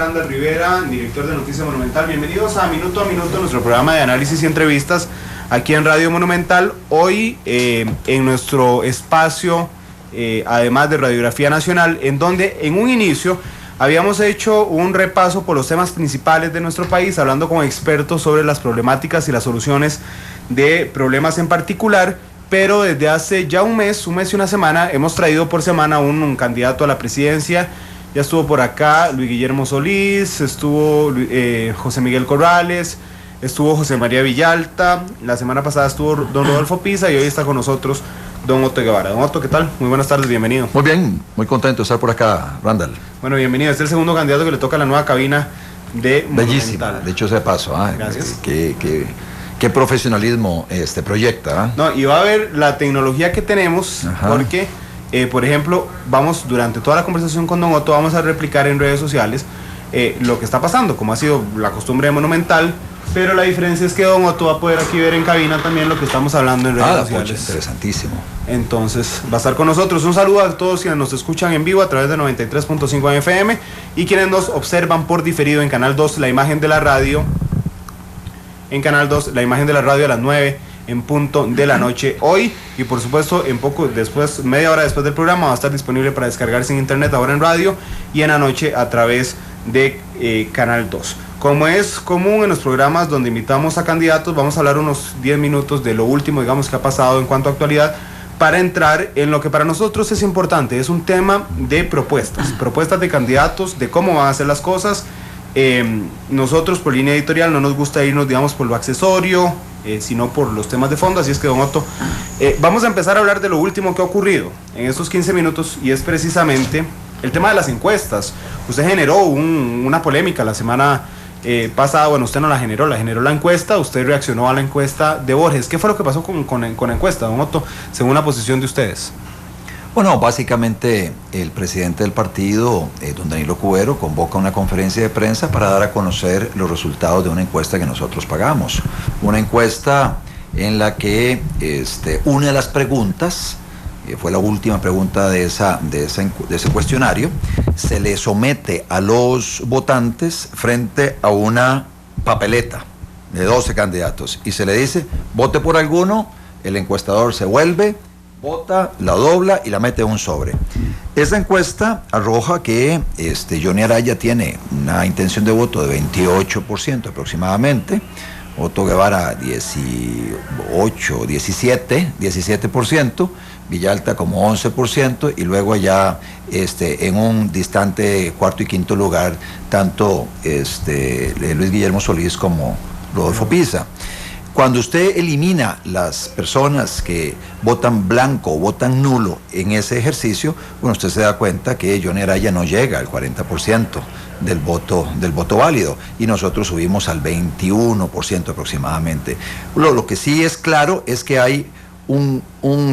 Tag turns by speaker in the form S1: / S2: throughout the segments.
S1: Randall Rivera, director de Noticias Monumental. Bienvenidos a Minuto, nuestro programa de análisis y entrevistas aquí en Radio Monumental. Hoy en nuestro espacio, además de Radiografía Nacional, en donde en un inicio habíamos hecho un repaso por los temas principales de nuestro país, hablando con expertos sobre las problemáticas y las soluciones de problemas en particular. Pero desde hace ya un mes y una semana, hemos traído por semana un candidato a la presidencia. Ya estuvo por acá Luis Guillermo Solís, estuvo José Miguel Corrales, estuvo José María Villalta, la semana pasada estuvo don Rodolfo Pisa y hoy está con nosotros don Otto Guevara. Don Otto, ¿qué tal? Muy buenas tardes, bienvenido.
S2: Muy bien, muy contento de estar por acá, Randall.
S1: Bueno, bienvenido. Este es el segundo candidato que le toca a la nueva cabina de
S2: Bellísima,
S1: Monumental.
S2: de hecho, de paso.
S1: Gracias.
S2: Qué profesionalismo proyecta.
S1: No, y va a ver la tecnología que tenemos. Ajá. Porque, por ejemplo, durante toda la conversación con don Otto, vamos a replicar en redes sociales lo que está pasando, como ha sido la costumbre de Monumental, pero la diferencia es que don Otto va a poder aquí ver en cabina también lo que estamos hablando en redes sociales.
S2: Pocha, interesantísimo.
S1: Entonces, va a estar con nosotros. Un saludo a todos quienes nos escuchan en vivo a través de 93.5 FM y quienes nos observan por diferido en Canal 2, la imagen de la radio. En Canal 2, la imagen de la radio a las 9 en punto de la noche hoy, y por supuesto media hora después del programa va a estar disponible para descargarse en internet, ahora en radio, y en la noche a través de Canal 2. Como es común en los programas donde invitamos a candidatos, vamos a hablar unos 10 minutos de lo último, digamos, que ha pasado en cuanto a actualidad, para entrar en lo que para nosotros es importante. Es un tema de propuestas de candidatos, de cómo van a ser las cosas. Nosotros por línea editorial no nos gusta irnos, digamos, por lo accesorio, sino por los temas de fondo. Así es que, don Otto, vamos a empezar a hablar de lo último que ha ocurrido en estos 15 minutos, y es precisamente el tema de las encuestas. Usted generó una polémica la semana pasada. Bueno, usted no la generó la encuesta. Usted reaccionó a la encuesta de Borges. ¿Qué fue lo que pasó con la encuesta, don Otto, según la posición de ustedes?
S2: Bueno, básicamente el presidente del partido, don Danilo Cubero, convoca una conferencia de prensa para dar a conocer los resultados de una encuesta que nosotros pagamos. Una encuesta en la que una de las preguntas, fue la última pregunta de ese cuestionario, se le somete a los votantes frente a una papeleta de 12 candidatos y se le dice: vote por alguno. El encuestador se vuelve, vota, la dobla y la mete en un sobre. Esa encuesta arroja que Johnny Araya tiene una intención de voto de 28% aproximadamente, Otto Guevara 17%, Villalta como 11%, y luego allá en un distante cuarto y quinto lugar tanto Luis Guillermo Solís como Rodolfo Pisa. Cuando usted elimina las personas que votan blanco o votan nulo en ese ejercicio, bueno, usted se da cuenta que Johnny Araya no llega al 40% del voto válido, y nosotros subimos al 21% aproximadamente. Lo que sí es claro es que hay un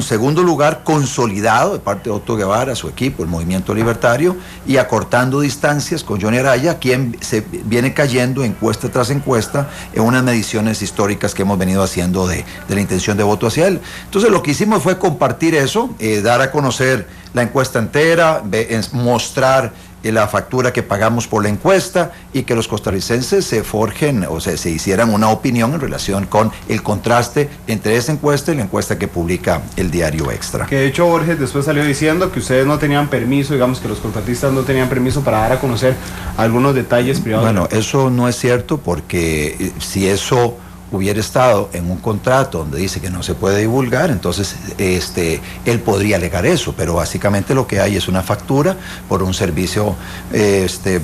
S2: segundo lugar consolidado de parte de Otto Guevara, su equipo, el Movimiento Libertario, y acortando distancias con Johnny Araya, quien se viene cayendo encuesta tras encuesta en unas mediciones históricas que hemos venido haciendo de la intención de voto hacia él. Entonces lo que hicimos fue compartir eso, dar a conocer la encuesta entera, mostrar la factura que pagamos por la encuesta, y que los costarricenses se forjen, o sea, se hicieran una opinión en relación con el contraste entre esa encuesta y la encuesta que publica el diario Extra.
S1: Que de hecho Borges después salió diciendo que ustedes no tenían permiso, digamos que los contratistas no tenían permiso para dar a conocer algunos detalles privados.
S2: Bueno, eso no es cierto, porque si eso hubiera estado en un contrato donde dice que no se puede divulgar, entonces él podría alegar eso, pero básicamente lo que hay es una factura por un servicio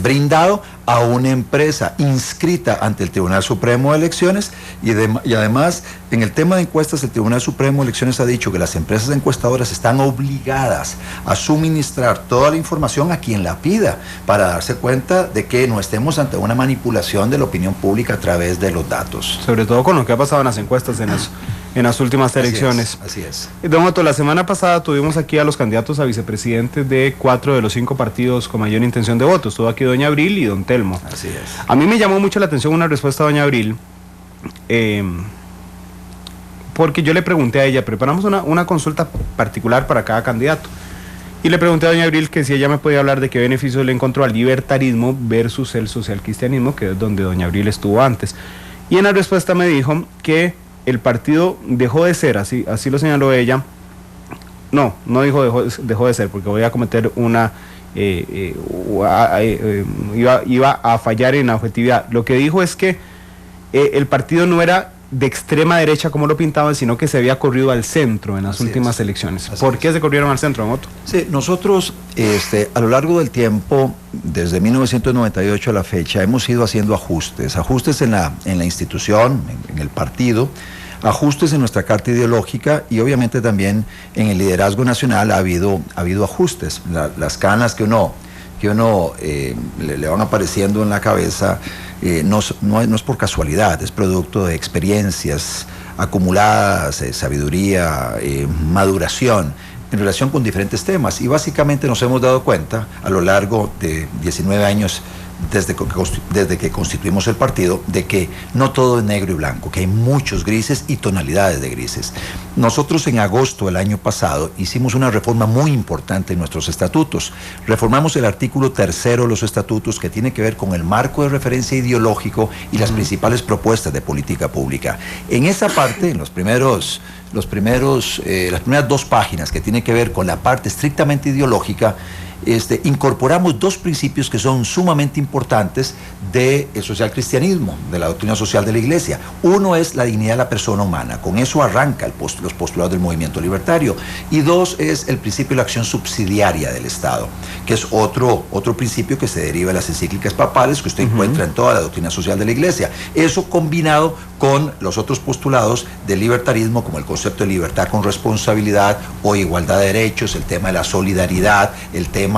S2: brindado a una empresa inscrita ante el Tribunal Supremo de Elecciones, y además en el tema de encuestas el Tribunal Supremo de Elecciones ha dicho que las empresas encuestadoras están obligadas a suministrar toda la información a quien la pida, para darse cuenta de que no estemos ante una manipulación de la opinión pública a través de los datos.
S1: Sobre todo con lo que ha pasado en las encuestas en las últimas elecciones.
S2: Así es.
S1: Don Otto, la semana pasada tuvimos aquí a los candidatos a vicepresidentes de 4 de los 5 partidos con mayor intención de voto. Estuvo aquí doña Abril y don Telmo.
S2: Así es.
S1: A mí me llamó mucho la atención una respuesta de doña Abril, porque yo le pregunté a ella: preparamos una consulta particular para cada candidato, Y le pregunté a doña Abril que si ella me podía hablar de qué beneficios le encontró al libertarismo versus el social-cristianismo, que es donde doña Abril estuvo antes. Y en la respuesta me dijo que el partido dejó de ser, así lo señaló ella. No dijo dejó de ser, porque voy a cometer una... iba a fallar en la objetividad. Lo que dijo es que el partido no era de extrema derecha como lo pintaban, sino que se había corrido al centro en las últimas elecciones. ¿Por qué se corrieron al centro, Otto?
S2: Sí, nosotros a lo largo del tiempo, desde 1998 a la fecha, hemos ido haciendo ajustes en la institución, en el partido, ajustes en nuestra carta ideológica y obviamente también en el liderazgo nacional ha habido ajustes. Las canas que uno le van apareciendo en la cabeza no es por casualidad, es producto de experiencias acumuladas, sabiduría, maduración en relación con diferentes temas, y básicamente nos hemos dado cuenta a lo largo de 19 años desde que constituimos el partido, de que no todo es negro y blanco, que hay muchos grises y tonalidades de grises. Nosotros en agosto del año pasado hicimos una reforma muy importante en nuestros estatutos. Reformamos el artículo 3 de los estatutos, que tiene que ver con el marco de referencia ideológico y las principales propuestas de política pública. En esa parte, en las primeras 2 páginas que tienen que ver con la parte estrictamente ideológica, incorporamos 2 principios que son sumamente importantes del social cristianismo, de la doctrina social de la Iglesia. Uno es la dignidad de la persona humana, con eso arranca los postulados del movimiento libertario. Y 2 es el principio de la acción subsidiaria del Estado, que es otro principio que se deriva de las encíclicas papales que usted encuentra en toda la doctrina social de la Iglesia. Eso combinado con los otros postulados del libertarismo, como el concepto de libertad con responsabilidad o igualdad de derechos, el tema de la solidaridad, el tema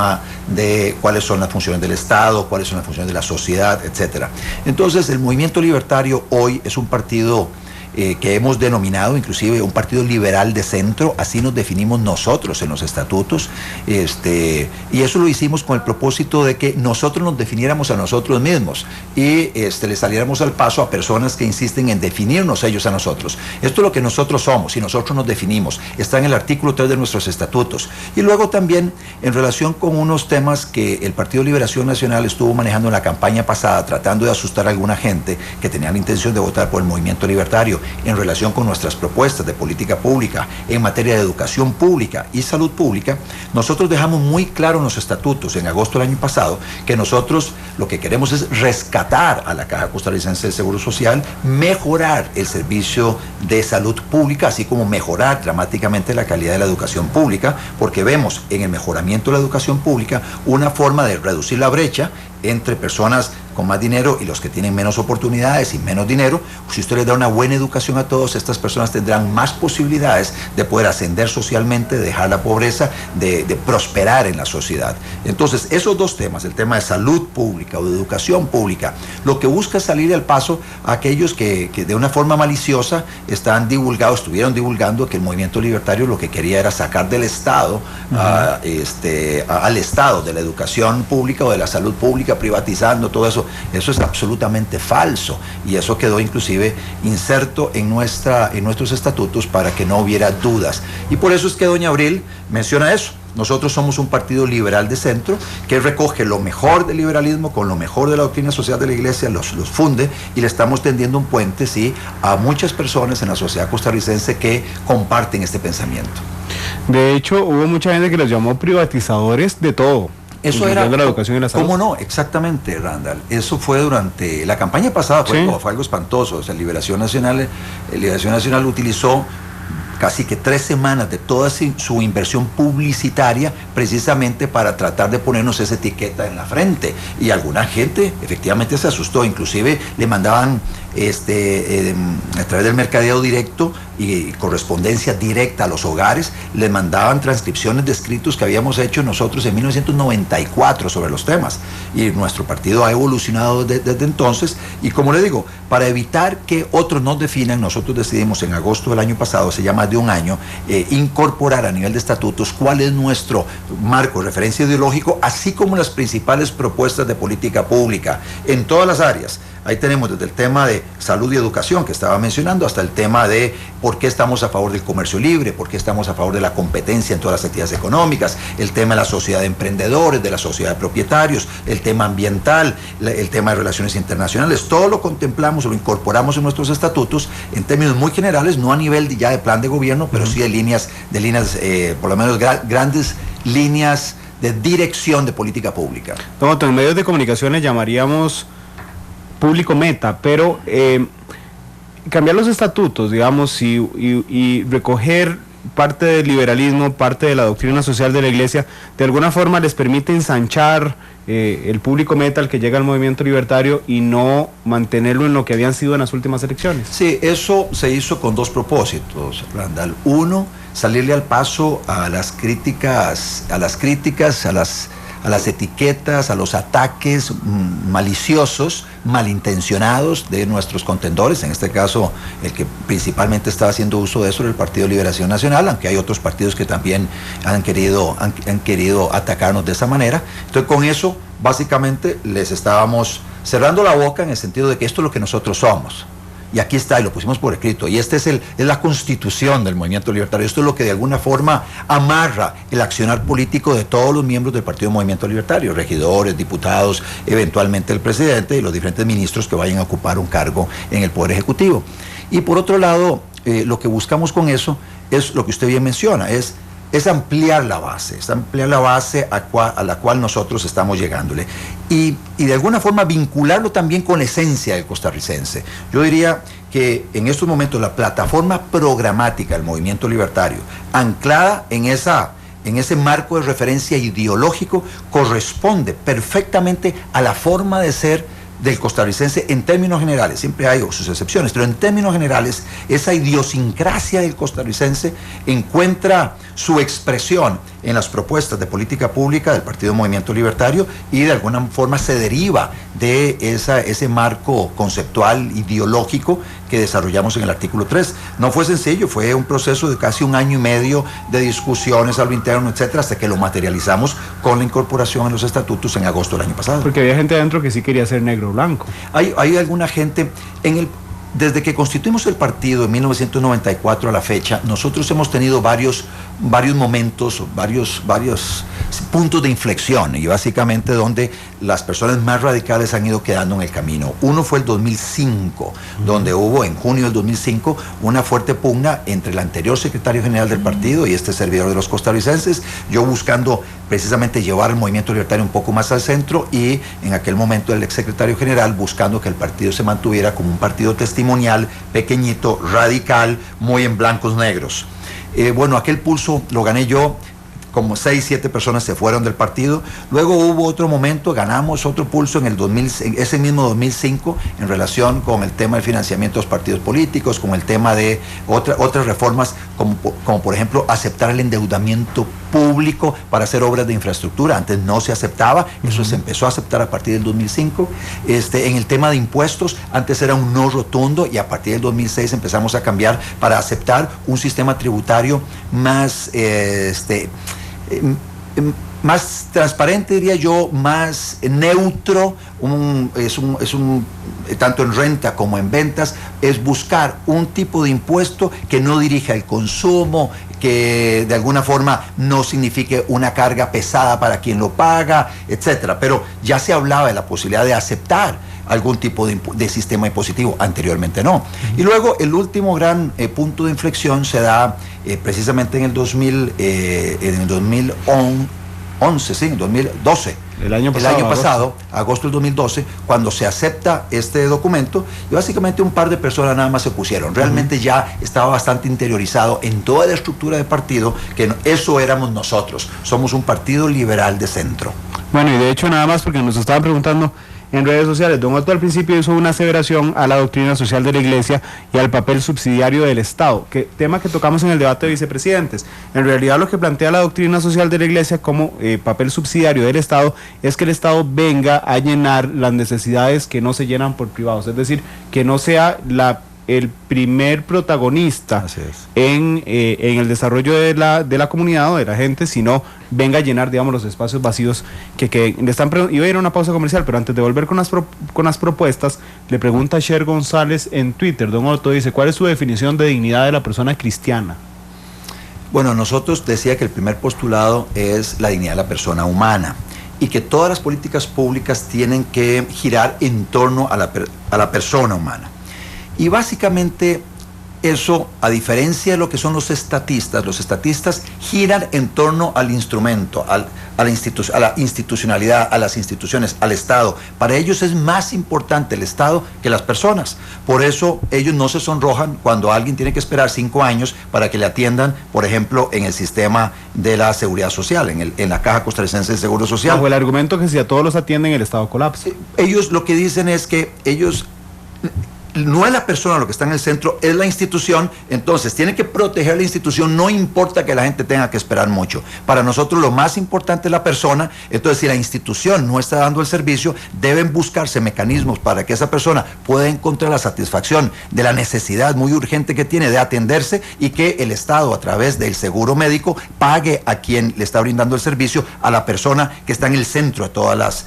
S2: de cuáles son las funciones del Estado, cuáles son las funciones de la sociedad, etcétera. Entonces, el movimiento libertario hoy es un partido que hemos denominado inclusive un partido liberal de centro, así nos definimos nosotros en los estatutos, y eso lo hicimos con el propósito de que nosotros nos definiéramos a nosotros mismos y le saliéramos al paso a personas que insisten en definirnos ellos a nosotros. Esto es lo que nosotros somos y nosotros nos definimos, está en el artículo 3 de nuestros estatutos. Y luego también en relación con unos temas que el Partido Liberación Nacional estuvo manejando en la campaña pasada, tratando de asustar a alguna gente que tenía la intención de votar por el movimiento libertario, en relación con nuestras propuestas de política pública en materia de educación pública y salud pública, nosotros dejamos muy claro en los estatutos en agosto del año pasado que nosotros lo que queremos es rescatar a la Caja Costarricense de Seguro Social, mejorar el servicio de salud pública, así como mejorar dramáticamente la calidad de la educación pública, porque vemos en el mejoramiento de la educación pública una forma de reducir la brecha entre personas con más dinero y los que tienen menos oportunidades y menos dinero. Si usted les da una buena educación a todos, estas personas tendrán más posibilidades de poder ascender socialmente, de dejar la pobreza, de prosperar en la sociedad. Entonces, esos 2 temas, el tema de salud pública o de educación pública, lo que busca es salir al paso a aquellos que de una forma maliciosa estuvieron divulgando que el movimiento libertario lo que quería era sacar del Estado al Estado de la educación pública o de la salud pública, privatizando todo eso. Eso es absolutamente falso y eso quedó inclusive inserto en nuestros estatutos para que no hubiera dudas. Y por eso es que doña Abril menciona eso. Nosotros somos un partido liberal de centro que recoge lo mejor del liberalismo con lo mejor de la doctrina social de la Iglesia, los funde y le estamos tendiendo un puente, sí, a muchas personas en la sociedad costarricense que comparten este pensamiento.
S1: De hecho, hubo mucha gente que los llamó privatizadores de todo.
S2: Eso era
S1: de la educación y la salud.
S2: ¿Cómo no? Exactamente, Randall. Eso fue durante la campaña pasada, fue algo espantoso. O sea, Liberación Nacional utilizó casi que 3 semanas de toda su inversión publicitaria precisamente para tratar de ponernos esa etiqueta en la frente. Y alguna gente efectivamente se asustó, inclusive le mandaban a través del mercadeo directo y correspondencia directa a los hogares, les mandaban transcripciones de escritos que habíamos hecho nosotros en 1994 sobre los temas, y nuestro partido ha evolucionado desde entonces, y como le digo, para evitar que otros nos definan, nosotros decidimos en agosto del año pasado, hace ya más de un año, incorporar a nivel de estatutos cuál es nuestro marco de referencia ideológico, así como las principales propuestas de política pública en todas las áreas: Ahí tenemos desde el tema de salud y educación que estaba mencionando, hasta el tema de por qué estamos a favor del comercio libre, por qué estamos a favor de la competencia en todas las actividades económicas, el tema de la sociedad de emprendedores, de la sociedad de propietarios, el tema ambiental, el tema de relaciones internacionales. Todo lo contemplamos, lo incorporamos en nuestros estatutos en términos muy generales, no a nivel ya de plan de gobierno, pero sí de líneas por lo menos grandes líneas de dirección de política pública.
S1: Don Otto, en medios de comunicación le llamaríamos público meta, pero cambiar los estatutos, digamos, y recoger parte del liberalismo, parte de la doctrina social de la Iglesia, de alguna forma les permite ensanchar el público meta al que llega al movimiento libertario y no mantenerlo en lo que habían sido en las últimas elecciones.
S2: Sí, eso se hizo con dos propósitos, Randall. Uno, salirle al paso a las críticas, a las etiquetas, a los ataques maliciosos, malintencionados de nuestros contendores. En este caso, el que principalmente estaba haciendo uso de eso era el Partido de Liberación Nacional, aunque hay otros partidos que también han querido atacarnos de esa manera. Entonces, con eso, básicamente, les estábamos cerrando la boca en el sentido de que esto es lo que nosotros somos. Y aquí está, y lo pusimos por escrito, y esta es la constitución del movimiento libertario. Esto es lo que de alguna forma amarra el accionar político de todos los miembros del Partido Movimiento Libertario, regidores, diputados, eventualmente el presidente y los diferentes ministros que vayan a ocupar un cargo en el Poder Ejecutivo. Y por otro lado, lo que buscamos con eso es lo que usted bien menciona, es ampliar la base, a la cual nosotros estamos llegándole. Y de alguna forma vincularlo también con la esencia del costarricense. Yo diría que en estos momentos la plataforma programática del movimiento libertario, anclada en ese marco de referencia ideológico, corresponde perfectamente a la forma de ser del costarricense en términos generales. Siempre hay sus excepciones, pero en términos generales esa idiosincrasia del costarricense encuentra su expresión en las propuestas de política pública del Partido Movimiento Libertario y de alguna forma se deriva de ese marco conceptual ideológico que desarrollamos en el artículo 3. No fue sencillo, fue un proceso de casi 1 año y medio de discusiones a lo interno, etcétera, hasta que lo materializamos con la incorporación en los estatutos en agosto del año pasado.
S1: Porque había gente adentro que sí quería ser negro o blanco.
S2: Hay alguna gente desde que constituimos el partido en 1994 a la fecha, nosotros hemos tenido varios momentos, varios puntos de inflexión, y básicamente donde las personas más radicales han ido quedando en el camino. Uno fue el 2005, donde hubo en junio del 2005 una fuerte pugna entre el anterior secretario general del partido y este servidor de los costarricenses, yo buscando precisamente llevar el movimiento libertario un poco más al centro, y en aquel momento el exsecretario general buscando que el partido se mantuviera como un partido testimonial, pequeñito, radical, muy en blancos negros. Bueno, aquel pulso lo gané yo, como 6, 7 personas se fueron del partido. Luego hubo otro momento, ganamos otro pulso en ese mismo 2005, en relación con el tema del financiamiento de los partidos políticos, con el tema de otras reformas, como por ejemplo aceptar el endeudamiento público para hacer obras de infraestructura. Antes no se aceptaba, eso se empezó a aceptar a partir del 2005. En el tema de impuestos, antes era un no rotundo, y a partir del 2006 empezamos a cambiar para aceptar un sistema tributario más más transparente, diría yo, más neutro, tanto en renta como en ventas, es buscar un tipo de impuesto que no dirija el consumo, que de alguna forma no signifique una carga pesada para quien lo paga, etcétera. Pero ya se hablaba de la posibilidad de aceptar algún tipo de sistema impositivo, anteriormente no. Y luego el último gran punto de inflexión se da precisamente en el 2012. El año pasado, agosto del 2012, cuando se acepta este documento, y básicamente un par de personas nada más se opusieron. Realmente ya estaba bastante interiorizado en toda la estructura de partido que eso éramos nosotros. Somos un partido liberal de centro.
S1: Bueno, y de hecho nada más porque nos estaban preguntando en redes sociales, don Otto al principio hizo una aseveración a la doctrina social de la Iglesia y al papel subsidiario del Estado, tema que tocamos en el debate de vicepresidentes. En realidad lo que plantea la doctrina social de la Iglesia como papel subsidiario del Estado es que el Estado venga a llenar las necesidades que no se llenan por privados, es decir, que no sea la el primer protagonista en el desarrollo de la comunidad o de la gente, sino venga a llenar, digamos, los espacios vacíos que le están. Iba a ir a una pausa comercial, pero antes de volver con las propuestas, le pregunta a Cher González en Twitter. Don Otto dice, ¿cuál es su definición de dignidad de la persona cristiana?
S2: Bueno, nosotros decía que el primer postulado es la dignidad de la persona humana y que todas las políticas públicas tienen que girar en torno a la persona humana. Y básicamente eso, a diferencia de lo que son los estatistas giran en torno al instrumento, a la institucionalidad, a las instituciones, al Estado. Para ellos es más importante el Estado que las personas. Por eso ellos no se sonrojan cuando alguien tiene que esperar 5 años para que le atiendan, por ejemplo, en el sistema de la seguridad social, en la Caja Costarricense de Seguro Social.
S1: Bajo el argumento que si a todos los atienden, el Estado colapsa.
S2: Ellos lo que dicen es que ellos... No es la persona lo que está en el centro, es la institución. Entonces tiene que proteger la institución, no importa que la gente tenga que esperar mucho. Para nosotros lo más importante es la persona. Entonces, si la institución no está dando el servicio, deben buscarse mecanismos para que esa persona pueda encontrar la satisfacción de la necesidad muy urgente que tiene de atenderse, y que el Estado, a través del seguro médico, pague a quien le está brindando el servicio, a la persona que está en el centro de todas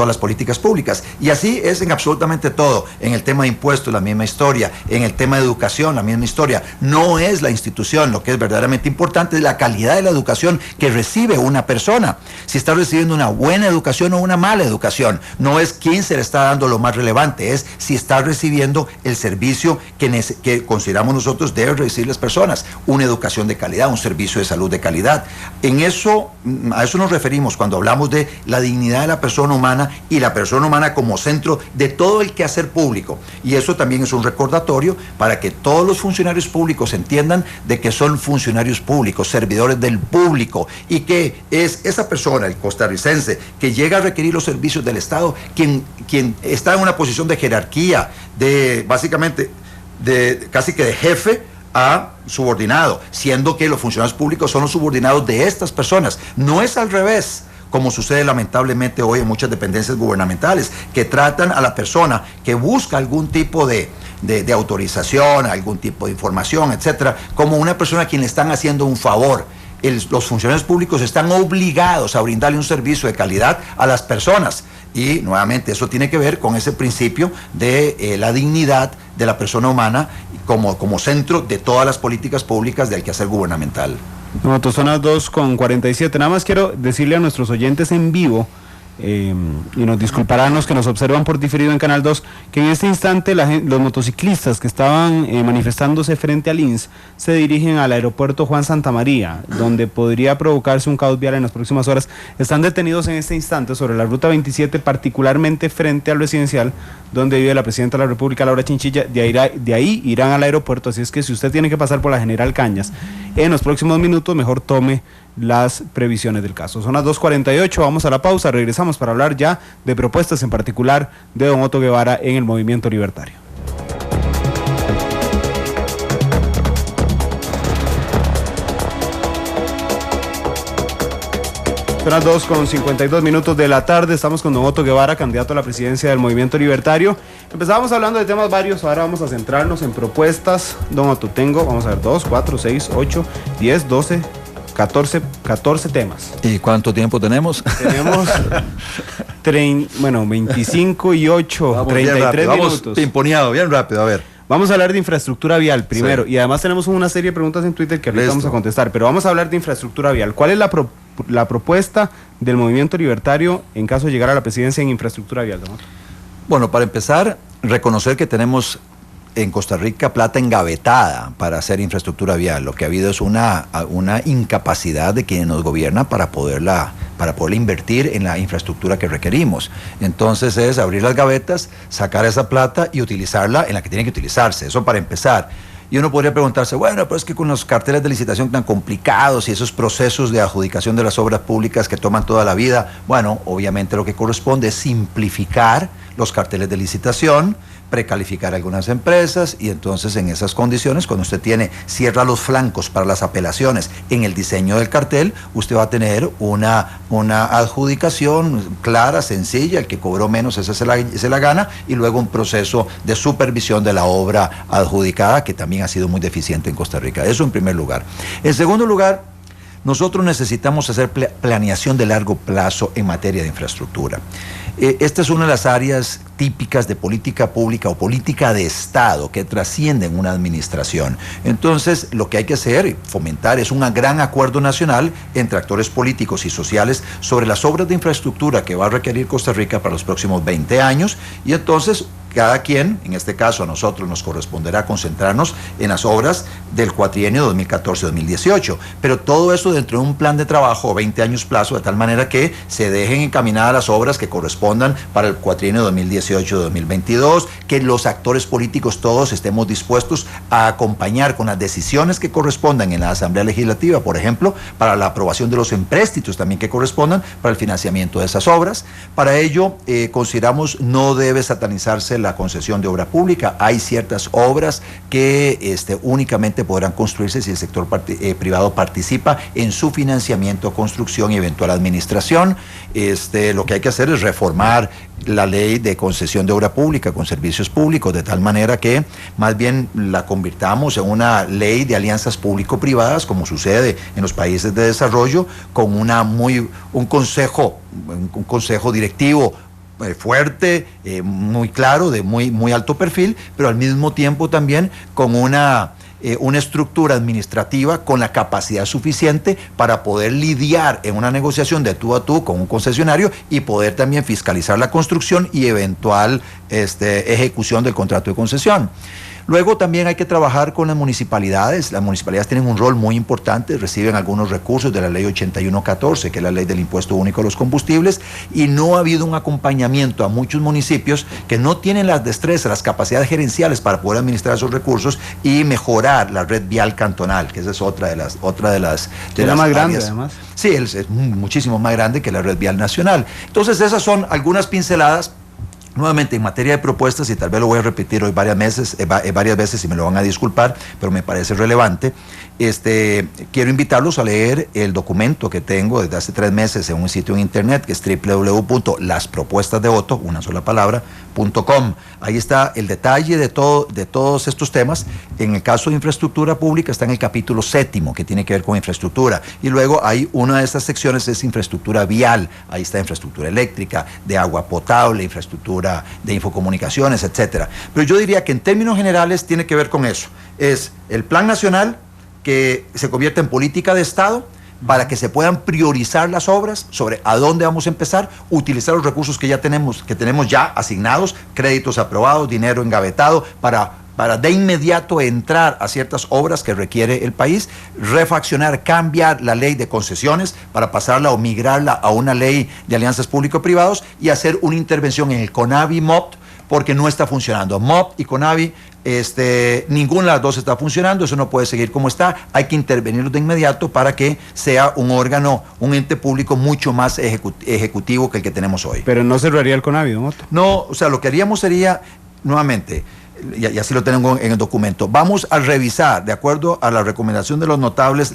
S2: las políticas públicas. Y así es en absolutamente todo. En el tema de impuestos, la misma historia. En el tema de educación, la misma historia. No es la institución, lo que es verdaderamente importante es la calidad de la educación que recibe una persona. Si está recibiendo una buena educación o una mala educación. No es quién se le está dando lo más relevante, es si está recibiendo el servicio que consideramos nosotros deben recibir las personas. Una educación de calidad, un servicio de salud de calidad. A eso nos referimos cuando hablamos de la dignidad de la persona humana, y la persona humana como centro de todo el quehacer público. Y eso también es un recordatorio para que todos los funcionarios públicos entiendan de que son funcionarios públicos, servidores del público, y que es esa persona, el costarricense, que llega a requerir los servicios del Estado, quien está en una posición de jerarquía, básicamente casi que de jefe a subordinado, siendo que los funcionarios públicos son los subordinados de estas personas. No es al revés, como sucede lamentablemente hoy en muchas dependencias gubernamentales, que tratan a la persona que busca algún tipo de autorización, algún tipo de información, etcétera, como una persona a quien le están haciendo un favor. Los funcionarios públicos están obligados a brindarle un servicio de calidad a las personas. Y nuevamente eso tiene que ver con ese principio de la dignidad de la persona humana como centro de todas las políticas públicas del quehacer gubernamental.
S1: Nosotros son las 2:47. Nada más quiero decirle a nuestros oyentes en vivo, y nos disculparán los que nos observan por diferido en Canal 2, que en este instante los motociclistas que estaban manifestándose frente al INS se dirigen al aeropuerto Juan Santamaría, donde podría provocarse un caos vial en las próximas horas. Están detenidos en este instante sobre la ruta 27, particularmente frente al residencial donde vive la presidenta de la República, Laura Chinchilla. De ahí irán al aeropuerto, así es que si usted tiene que pasar por la General Cañas en los próximos minutos, mejor tome las previsiones del caso. Son las 2:48, vamos a la pausa, regresamos para hablar ya de propuestas, en particular de don Otto Guevara en el movimiento libertario. Son las 2:52 de la tarde, estamos con don Otto Guevara, candidato a la presidencia del movimiento libertario. Empezábamos hablando de temas varios, ahora vamos a centrarnos en propuestas. Don Otto, vamos a ver, 2, 4, 6, 8, 10, 12... 14 temas.
S2: ¿Y cuánto tiempo tenemos?
S1: Tenemos 25 y 8, vamos 33 minutos.
S2: Vamos pimponeado, bien rápido, a ver.
S1: Vamos a hablar de infraestructura vial primero, sí. Y además tenemos una serie de preguntas en Twitter que ahorita vamos a contestar, pero vamos a hablar de infraestructura vial. ¿Cuál es la propuesta del movimiento libertario en caso de llegar a la presidencia en infraestructura vial, don Otto?
S2: Bueno, para empezar, reconocer que tenemos en Costa Rica plata engavetada para hacer infraestructura vial. Lo que ha habido es una incapacidad de quienes nos gobiernan para poderla invertir en la infraestructura que requerimos. Entonces es abrir las gavetas, sacar esa plata y utilizarla en la que tiene que utilizarse. Eso para empezar. Y uno podría preguntarse, bueno, pero es que con los carteles de licitación tan complicados y esos procesos de adjudicación de las obras públicas que toman toda la vida, bueno, obviamente lo que corresponde es simplificar los carteles de licitación, precalificar algunas empresas, y entonces en esas condiciones, cuando usted cierra los flancos para las apelaciones en el diseño del cartel, usted va a tener una adjudicación clara, sencilla, el que cobró menos ese se la gana, y luego un proceso de supervisión de la obra adjudicada, que también ha sido muy deficiente en Costa Rica. Eso en primer lugar. En segundo lugar, nosotros necesitamos hacer planeación de largo plazo en materia de infraestructura. Esta es una de las áreas típicas de política pública o política de Estado que trascienden una administración. Entonces, lo que hay que hacer y fomentar es un gran acuerdo nacional entre actores políticos y sociales sobre las obras de infraestructura que va a requerir Costa Rica para los próximos 20 años, y entonces cada quien, en este caso a nosotros nos corresponderá concentrarnos en las obras del cuatrienio 2014-2018, pero todo eso dentro de un plan de trabajo 20 años plazo, de tal manera que se dejen encaminadas las obras que correspondan para el cuatrienio 2018-2022, que los actores políticos todos estemos dispuestos a acompañar con las decisiones que correspondan en la Asamblea Legislativa, por ejemplo, para la aprobación de los empréstitos también que correspondan para el financiamiento de esas obras. Para ello, consideramos no debe satanizarse la concesión de obra pública. Hay ciertas obras que únicamente podrán construirse si el sector privado participa en su financiamiento, construcción y eventual administración. Lo que hay que hacer es reformar la ley de concesión de obra pública con servicios públicos, de tal manera que más bien la convirtamos en una ley de alianzas público-privadas, como sucede en los países de desarrollo, con un consejo directivo fuerte, muy claro, de muy alto perfil, pero al mismo tiempo también con una estructura administrativa con la capacidad suficiente para poder lidiar en una negociación de tú a tú con un concesionario y poder también fiscalizar la construcción y eventual ejecución del contrato de concesión. Luego también hay que trabajar con las municipalidades. Las municipalidades tienen un rol muy importante, reciben algunos recursos de la ley 8114, que es la ley del impuesto único a los combustibles, y no ha habido un acompañamiento a muchos municipios que no tienen las destrezas, las capacidades gerenciales para poder administrar esos recursos y mejorar la red vial cantonal, que esa es otra de las
S1: más grande, además.
S2: Sí, es muchísimo más grande que la red vial nacional. Entonces, esas son algunas pinceladas. Nuevamente, en materia de propuestas, y tal vez lo voy a repetir hoy varias veces y me lo van a disculpar, pero me parece relevante, quiero invitarlos a leer el documento que tengo desde hace 3 meses en un sitio en internet que es www.laspropuestasdeotto, una sola palabra, .com. Ahí está el detalle de todos estos temas. En el caso de infraestructura pública está en el capítulo 7, que tiene que ver con infraestructura, y luego hay una de estas secciones es infraestructura vial. Ahí está infraestructura eléctrica, de agua potable, infraestructura de infocomunicaciones, etcétera. Pero yo diría que en términos generales tiene que ver con eso. Es el plan nacional que se convierte en política de Estado para que se puedan priorizar las obras sobre a dónde vamos a empezar, utilizar los recursos que tenemos ya asignados, créditos aprobados, dinero engavetado, para de inmediato entrar a ciertas obras que requiere el país, refaccionar, cambiar la ley de concesiones para pasarla o migrarla a una ley de alianzas público-privados y hacer una intervención en el CONAVI-MOPT, porque no está funcionando. MOPT y CONAVI, ninguna de las dos está funcionando, eso no puede seguir como está, hay que intervenir de inmediato para que sea un órgano, un ente público mucho más ejecutivo que el que tenemos hoy.
S1: Pero no cerraría el CONAVI, ¿no? No,
S2: o sea, lo que haríamos sería, nuevamente, y así lo tengo en el documento, vamos a revisar, de acuerdo a la recomendación de los notables,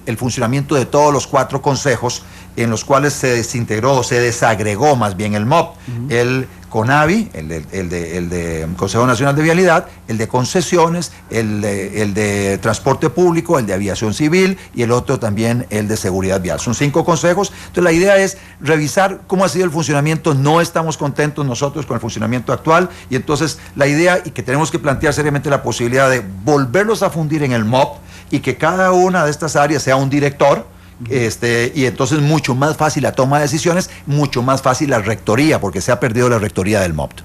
S2: el funcionamiento de todos los 4 consejos en los cuales se desintegró, se desagregó más bien el MOP, el CONAVI, el de Consejo Nacional de Vialidad, el de Concesiones, el de Transporte Público, el de Aviación Civil y el otro también el de Seguridad Vial. Son 5 consejos. Entonces la idea es revisar cómo ha sido el funcionamiento. No estamos contentos nosotros con el funcionamiento actual, y entonces la idea, y que tenemos que plantear seriamente la posibilidad de volverlos a fundir en el MOP y que cada una de estas áreas sea un director. Y entonces mucho más fácil la toma de decisiones, mucho más fácil la rectoría, porque se ha perdido la rectoría del MOPT.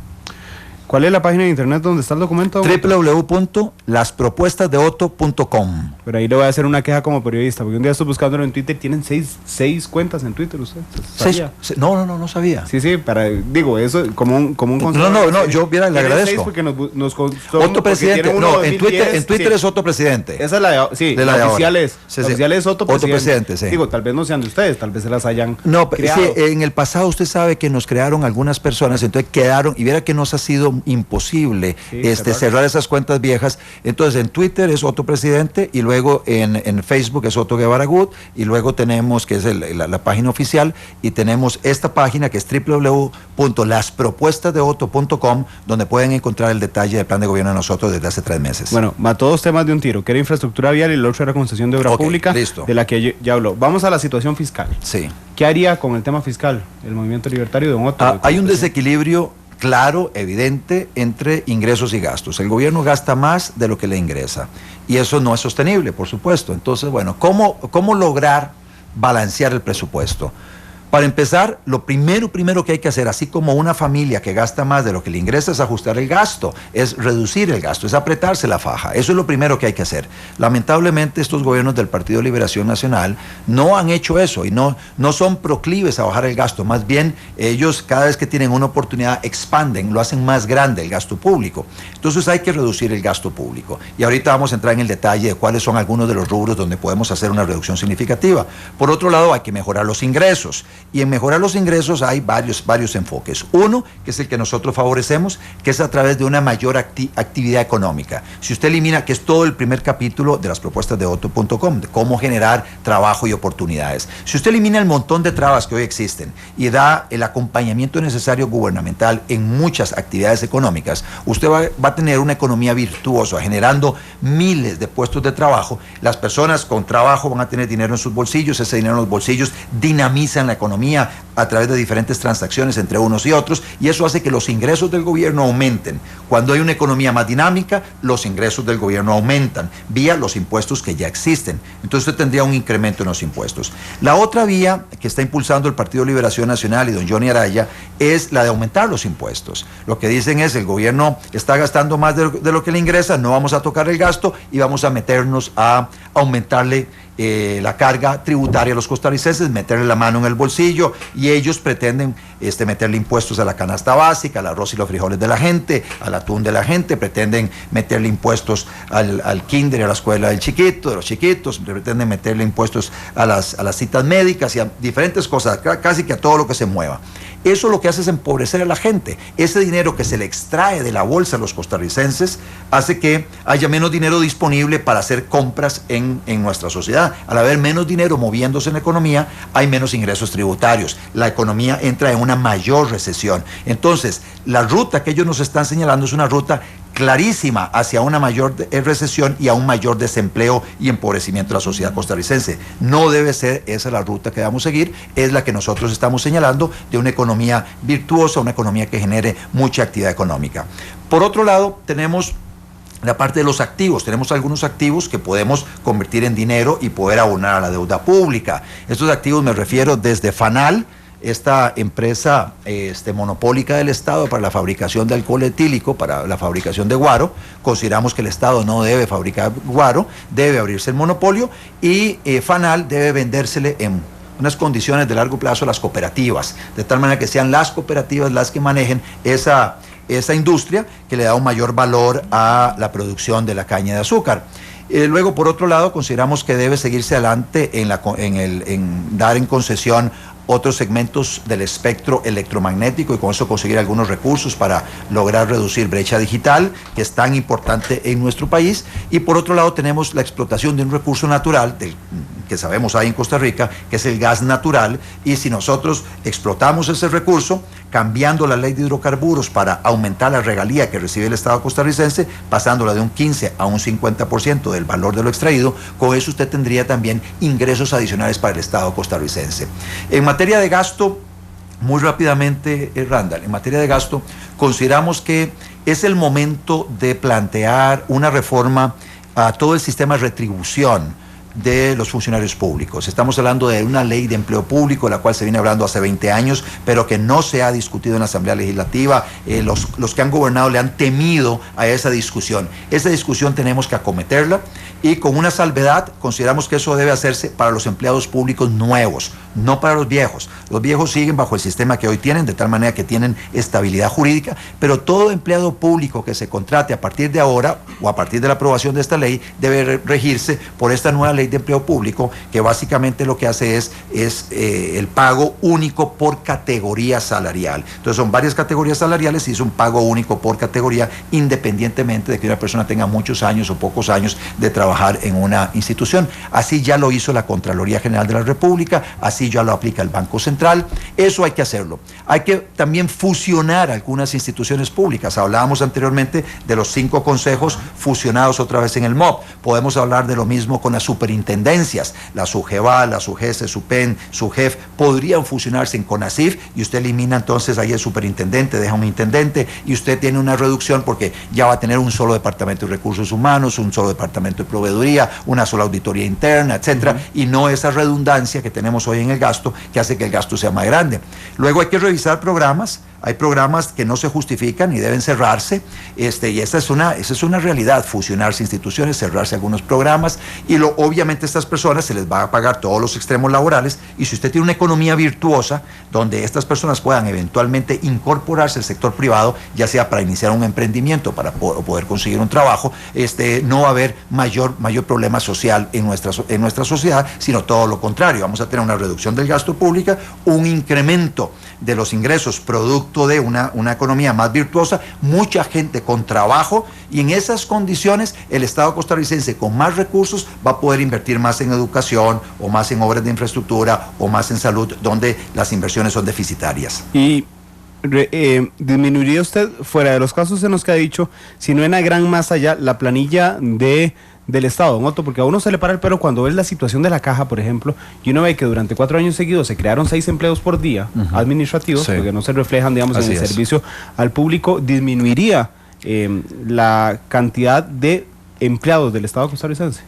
S1: ¿Cuál es la página de internet donde está el documento?
S2: www.laspropuestasdeotto.com.
S1: Pero ahí le voy a hacer una queja como periodista, porque un día estoy buscándolo en Twitter, tienen seis cuentas en Twitter, ¿usted sabía?
S2: No sabía.
S1: Sí, digo, eso como un consejo.
S2: No, yo le agradezco.
S1: Porque
S2: Otto Presidente, no, en Twitter sí. Es Otto Presidente.
S1: Esa es la oficial es.
S2: Sí,
S1: la oficial es Otto Presidente.
S2: Sí.
S1: Digo, tal vez no sean de ustedes, tal vez se las hayan
S2: creado. Sí, en el pasado usted sabe que nos crearon algunas personas, entonces quedaron, y viera que nos ha sido imposible cerrar esas cuentas viejas. Entonces en Twitter es Otto Presidente, y luego en Facebook es Otto Guevara Good, y luego tenemos que es la página oficial, y tenemos esta página que es www.laspropuestasdeotto.com, donde pueden encontrar el detalle del plan de gobierno de nosotros desde hace 3 meses.
S1: Bueno, mató 2 temas de un tiro, que era infraestructura vial y el otro era concesión de obra pública,
S2: listo.
S1: De la que ya habló. Vamos a la situación fiscal.
S2: Sí.
S1: ¿Qué haría con el tema fiscal el movimiento libertario de don Otto?
S2: Hay un desequilibrio claro, evidente, entre ingresos y gastos. El gobierno gasta más de lo que le ingresa, y eso no es sostenible, por supuesto. Entonces, bueno, ¿cómo lograr balancear el presupuesto? Para empezar, lo primero que hay que hacer, así como una familia que gasta más de lo que le ingresa, es ajustar el gasto, es reducir el gasto, es apretarse la faja. Eso es lo primero que hay que hacer. Lamentablemente, estos gobiernos del Partido de Liberación Nacional no han hecho eso, y no son proclives a bajar el gasto. Más bien, ellos cada vez que tienen una oportunidad expanden, lo hacen más grande el gasto público. Entonces hay que reducir el gasto público. Y ahorita vamos a entrar en el detalle de cuáles son algunos de los rubros donde podemos hacer una reducción significativa. Por otro lado, hay que mejorar los ingresos. Y en mejorar los ingresos hay varios enfoques. Uno, que es el que nosotros favorecemos, que es a través de una mayor actividad económica. Si usted elimina, que es todo el primer capítulo de las propuestas de Otto.com, de cómo generar trabajo y oportunidades. Si usted elimina el montón de trabas que hoy existen y da el acompañamiento necesario gubernamental en muchas actividades económicas, usted va a tener una economía virtuosa, generando miles de puestos de trabajo. Las personas con trabajo van a tener dinero en sus bolsillos, ese dinero en los bolsillos dinamizan la economía a través de diferentes transacciones entre unos y otros, y eso hace que los ingresos del gobierno aumenten. Cuando hay una economía más dinámica, los ingresos del gobierno aumentan vía los impuestos que ya existen. Entonces usted tendría un incremento en los impuestos. La otra vía que está impulsando el Partido de Liberación Nacional y don Johnny Araya es la de aumentar los impuestos. Lo que dicen es: el gobierno está gastando más de lo que le ingresa, no vamos a tocar el gasto y vamos a meternos a aumentarle la carga tributaria a los costarricenses, meterle la mano en el bolsillo, y ellos pretenden meterle impuestos a la canasta básica, al arroz y los frijoles de la gente, al atún de la gente, pretenden meterle impuestos al kinder y a la escuela de los chiquitos, pretenden meterle impuestos a las citas médicas y a diferentes cosas, casi que a todo lo que se mueva. Eso lo que hace es empobrecer a la gente. Ese dinero que se le extrae de la bolsa a los costarricenses hace que haya menos dinero disponible para hacer compras en nuestra sociedad. Al haber menos dinero moviéndose en la economía, hay menos ingresos tributarios. La economía entra en una mayor recesión. Entonces, la ruta que ellos nos están señalando es una ruta clarísima hacia una mayor recesión y a un mayor desempleo y empobrecimiento de la sociedad costarricense. No debe ser esa la ruta que vamos a seguir, es la que nosotros estamos señalando, de una economía virtuosa, una economía que genere mucha actividad económica. Por otro lado, tenemos la parte de los activos. Tenemos algunos activos que podemos convertir en dinero y poder abonar a la deuda pública. Estos activos me refiero desde FANAL, esta empresa monopólica del Estado para la fabricación de alcohol etílico, para la fabricación de guaro. Consideramos que el Estado no debe fabricar guaro, debe abrirse el monopolio, y FANAL debe vendérsele en unas condiciones de largo plazo a las cooperativas, de tal manera que sean las cooperativas las que manejen esa industria, que le da un mayor valor a la producción de la caña de azúcar. Luego, por otro lado, consideramos que debe seguirse adelante en dar en concesión otros segmentos del espectro electromagnético, y con eso conseguir algunos recursos para lograr reducir brecha digital, que es tan importante en nuestro país. Y por otro lado, tenemos la explotación de un recurso natural que sabemos hay en Costa Rica, que es el gas natural, y si nosotros explotamos ese recurso, cambiando la ley de hidrocarburos para aumentar la regalía que recibe el Estado costarricense, pasándola de un 15 a un 50% del valor de lo extraído, con eso usted tendría también ingresos adicionales para el Estado costarricense. En materia de gasto, muy rápidamente, Randall, en materia de gasto, consideramos que es el momento de plantear una reforma a todo el sistema de retribución de los funcionarios públicos. Estamos hablando de una ley de empleo público, la cual se viene hablando hace 20 años, pero que no se ha discutido en la Asamblea Legislativa. Los que han gobernado le han temido a esa discusión. Esa discusión tenemos que acometerla y con una salvedad consideramos que eso debe hacerse para los empleados públicos nuevos, no para los viejos. Los viejos siguen bajo el sistema que hoy tienen, de tal manera que tienen estabilidad jurídica, pero todo empleado público que se contrate a partir de ahora o a partir de la aprobación de esta ley debe regirse por esta nueva ley de empleo público, que básicamente lo que hace es el pago único por categoría salarial. Entonces son varias categorías salariales y es un pago único por categoría, independientemente de que una persona tenga muchos años o pocos años de trabajar en una institución. Así ya lo hizo la Contraloría General de la República, así ya lo aplica el Banco Central. Eso hay que hacerlo. Hay que también fusionar algunas instituciones públicas. Hablábamos anteriormente de los 5 consejos fusionados otra vez en el MOP. Podemos hablar de lo mismo con las superintendencias. La SUGEVAL, la SUGESE, SUPEN, SUGEF podrían fusionarse en CONACYF y usted elimina entonces ahí el superintendente, deja un intendente y usted tiene una reducción porque ya va a tener un solo departamento de recursos humanos, un solo departamento de proveeduría, una sola auditoría interna, etcétera, y no esa redundancia que tenemos hoy en el gasto, que hace que el gasto sea más grande. Luego hay que revisar programas. Hay programas que no se justifican y deben cerrarse, y esa es una realidad, fusionarse instituciones, cerrarse algunos programas, y obviamente a estas personas se les va a pagar todos los extremos laborales, y si usted tiene una economía virtuosa, donde estas personas puedan eventualmente incorporarse al sector privado, ya sea para iniciar un emprendimiento, para poder conseguir un trabajo, no va a haber mayor problema social en nuestra sociedad, sino todo lo contrario. Vamos a tener una reducción del gasto público, un incremento de los ingresos producto de una economía más virtuosa, mucha gente con trabajo, y en esas condiciones el Estado costarricense con más recursos va a poder invertir más en educación o más en obras de infraestructura o más en salud, donde las inversiones son deficitarias.
S1: Y ¿disminuiría usted, fuera de los casos en los que ha dicho, si no en la gran masa ya, la planilla del Estado, don Otto? Porque a uno se le para el pelo cuando ve la situación de la caja, por ejemplo, y uno ve que durante 4 años seguidos se crearon 6 empleos por día administrativos, sí, porque no se reflejan, digamos, en el servicio al público. ¿Disminuiría la cantidad de empleados del Estado costarricense?